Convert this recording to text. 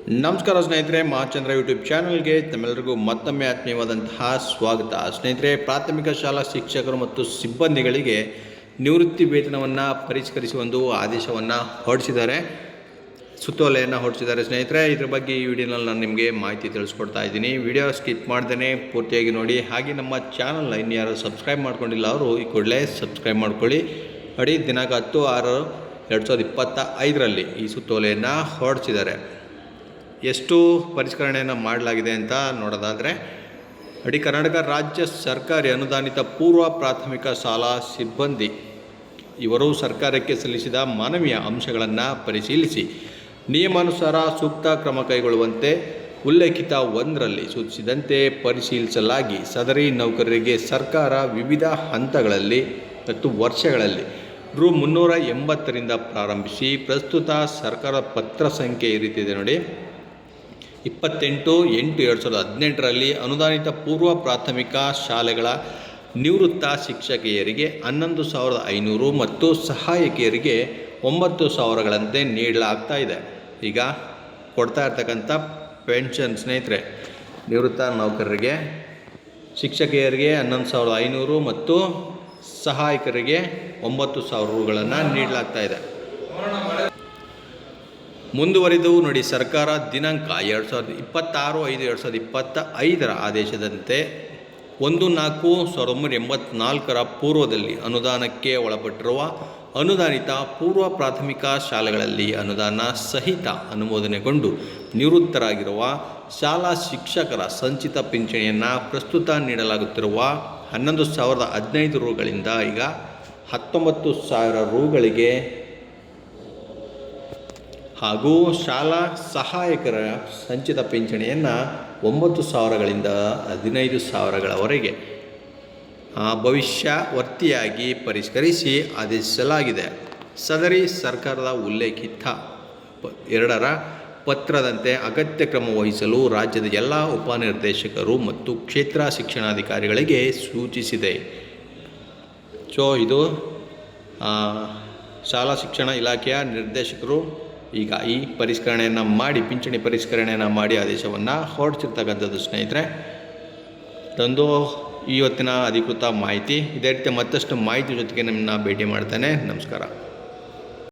ನಮಸ್ಕಾರ ಸ್ನೇಹಿತರೆ, ಮಹಾಚಂದ್ರ ಯೂಟ್ಯೂಬ್ ಚಾನಲ್ಗೆ ತಮ್ಮೆಲ್ಲರಿಗೂ ಮತ್ತೊಮ್ಮೆ ಆತ್ಮೀಯವಾದಂತಹ ಸ್ವಾಗತ. ಸ್ನೇಹಿತರೆ, ಪ್ರಾಥಮಿಕ ಶಾಲಾ ಶಿಕ್ಷಕರು ಮತ್ತು ಸಿಬ್ಬಂದಿಗಳಿಗೆ ನಿವೃತ್ತಿ ವೇತನವನ್ನು ಪರಿಷ್ಕರಿಸುವ ಒಂದು ಆದೇಶವನ್ನು ಹೊರಡಿಸಿದ್ದಾರೆ, ಸುತ್ತೋಲೆಯನ್ನು ಹೊರಡಿಸಿದ್ದಾರೆ. ಸ್ನೇಹಿತರೆ, ಇದ್ರ ಬಗ್ಗೆ ಈ ವಿಡಿಯೋನಲ್ಲಿ ನಾನು ನಿಮಗೆ ಮಾಹಿತಿ ತಿಳಿಸ್ಕೊಡ್ತಾ ಇದ್ದೀನಿ. ವಿಡಿಯೋ ಸ್ಕಿಪ್ ಮಾಡ್ದೇ ಪೂರ್ತಿಯಾಗಿ ನೋಡಿ. ಹಾಗೆ ನಮ್ಮ ಚಾನಲ್ನ ಇನ್ಯಾರು ಸಬ್ಸ್ಕ್ರೈಬ್ ಮಾಡ್ಕೊಂಡಿಲ್ಲ ಅವರು ಈ ಕೂಡಲೇ ಸಬ್ಸ್ಕ್ರೈಬ್ ಮಾಡ್ಕೊಳ್ಳಿ. ದಿನಾಂಕ 10/6/2025 ಈ ಸುತ್ತೋಲೆಯನ್ನು ಹೊರಡಿಸಿದ್ದಾರೆ. ಎಷ್ಟು ಪರಿಷ್ಕರಣೆಯನ್ನು ಮಾಡಲಾಗಿದೆ ಅಂತ ನೋಡೋದಾದರೆ, ಕರ್ನಾಟಕ ರಾಜ್ಯ ಸರ್ಕಾರಿ ಅನುದಾನಿತ ಪೂರ್ವ ಪ್ರಾಥಮಿಕ ಶಾಲಾ ಸಿಬ್ಬಂದಿ ಇವರು ಸರ್ಕಾರಕ್ಕೆ ಸಲ್ಲಿಸಿದ ಮಾನವೀಯ ಅಂಶಗಳನ್ನು ಪರಿಶೀಲಿಸಿ ನಿಯಮಾನುಸಾರ ಸೂಕ್ತ ಕ್ರಮ ಕೈಗೊಳ್ಳುವಂತೆ ಉಲ್ಲೇಖಿತ 1ರಲ್ಲಿ ಸೂಚಿಸಿದಂತೆ ಪರಿಶೀಲಿಸಲಾಗಿ ಸದರಿ ನೌಕರರಿಗೆ ಸರ್ಕಾರ ವಿವಿಧ ಹಂತಗಳಲ್ಲಿ ಮತ್ತು ವರ್ಷಗಳಲ್ಲಿ ರು 380ರಿಂದ ಪ್ರಾರಂಭಿಸಿ ಪ್ರಸ್ತುತ ಸರ್ಕಾರ ಪತ್ರ ಸಂಖ್ಯೆ ಈ ರೀತಿ ಇದೆ ನೋಡಿ, 28/8/2018ರಲ್ಲಿ ಅನುದಾನಿತ ಪೂರ್ವ ಪ್ರಾಥಮಿಕ ಶಾಲೆಗಳ ನಿವೃತ್ತ ಶಿಕ್ಷಕಿಯರಿಗೆ 11,500 ಮತ್ತು ಸಹಾಯಕಿಯರಿಗೆ 9,000ಗಳಂತೆ ನೀಡಲಾಗ್ತಾ ಇದೆ. ಈಗ ಕೊಡ್ತಾ ಇರ್ತಕ್ಕಂಥ ಪೆನ್ಷನ್ ಸ್ನೇಹಿತರೆ, ನಿವೃತ್ತ ನೌಕರರಿಗೆ ಶಿಕ್ಷಕಿಯರಿಗೆ 11,500 ಮತ್ತು ಸಹಾಯಕರಿಗೆ 9,000 ರೂಗಳನ್ನು ನೀಡಲಾಗ್ತಾ ಇದೆ. ಮುಂದುವರಿದು ನೋಡಿ, ಸರ್ಕಾರ ದಿನಾಂಕ 26/5/2025 ಆದೇಶದಂತೆ 1/4/1984 ಪೂರ್ವದಲ್ಲಿ ಅನುದಾನಕ್ಕೆ ಒಳಪಟ್ಟಿರುವ ಅನುದಾನಿತ ಪೂರ್ವ ಪ್ರಾಥಮಿಕ ಶಾಲೆಗಳಲ್ಲಿ ಅನುದಾನ ಸಹಿತ ಅನುಮೋದನೆಗೊಂಡು ನಿವೃತ್ತರಾಗಿರುವ ಶಾಲಾ ಶಿಕ್ಷಕರ ಸಂಚಿತ ಪಿಂಚಣಿಯನ್ನು ಪ್ರಸ್ತುತ ನೀಡಲಾಗುತ್ತಿರುವ 11,015 ರೂಗಳಿಂದ ಈಗ 19,000 ರೂಗಳಿಗೆ ಹಾಗೂ ಶಾಲಾ ಸಹಾಯಕರ ಸಂಚಿತ ಪಿಂಚಣಿಯನ್ನು 9,000ಗಳಿಂದ 15,000ಗಳವರೆಗೆ ಭವಿಷ್ಯವರ್ತಿಯಾಗಿ ಪರಿಷ್ಕರಿಸಿ ಆದೇಶಿಸಲಾಗಿದೆ. ಸದರಿ ಸರ್ಕಾರದ ಉಲ್ಲೇಖಿತ 2ರ ಪತ್ರದಂತೆ ಅಗತ್ಯ ಕ್ರಮ ವಹಿಸಲು ರಾಜ್ಯದ ಎಲ್ಲ ಉಪನಿರ್ದೇಶಕರು ಮತ್ತು ಕ್ಷೇತ್ರ ಶಿಕ್ಷಣಾಧಿಕಾರಿಗಳಿಗೆ ಸೂಚಿಸಿದೆ. ಇದು ಶಾಲಾ ಶಿಕ್ಷಣ ಇಲಾಖೆಯ ನಿರ್ದೇಶಕರು ಈಗ ಈ ಪರಿಷ್ಕರಣೆಯನ್ನು ಮಾಡಿ, ಪಿಂಚಣಿ ಪರಿಷ್ಕರಣೆಯನ್ನು ಮಾಡಿ ಆದೇಶವನ್ನು ಹೊರಡಿಸಿರ್ತಕ್ಕಂಥದ್ದು. ಸ್ನೇಹಿತರೆ, ಇದೊಂದು ಇವತ್ತಿನ ಅಧಿಕೃತ ಮಾಹಿತಿ. ಇದೇ ರೀತಿ ಮತ್ತಷ್ಟು ಮಾಹಿತಿ ಜೊತೆಗೆ ನಿಮ್ಮನ್ನ ಭೇಟಿ ಮಾಡ್ತೇನೆ. ನಮಸ್ಕಾರ.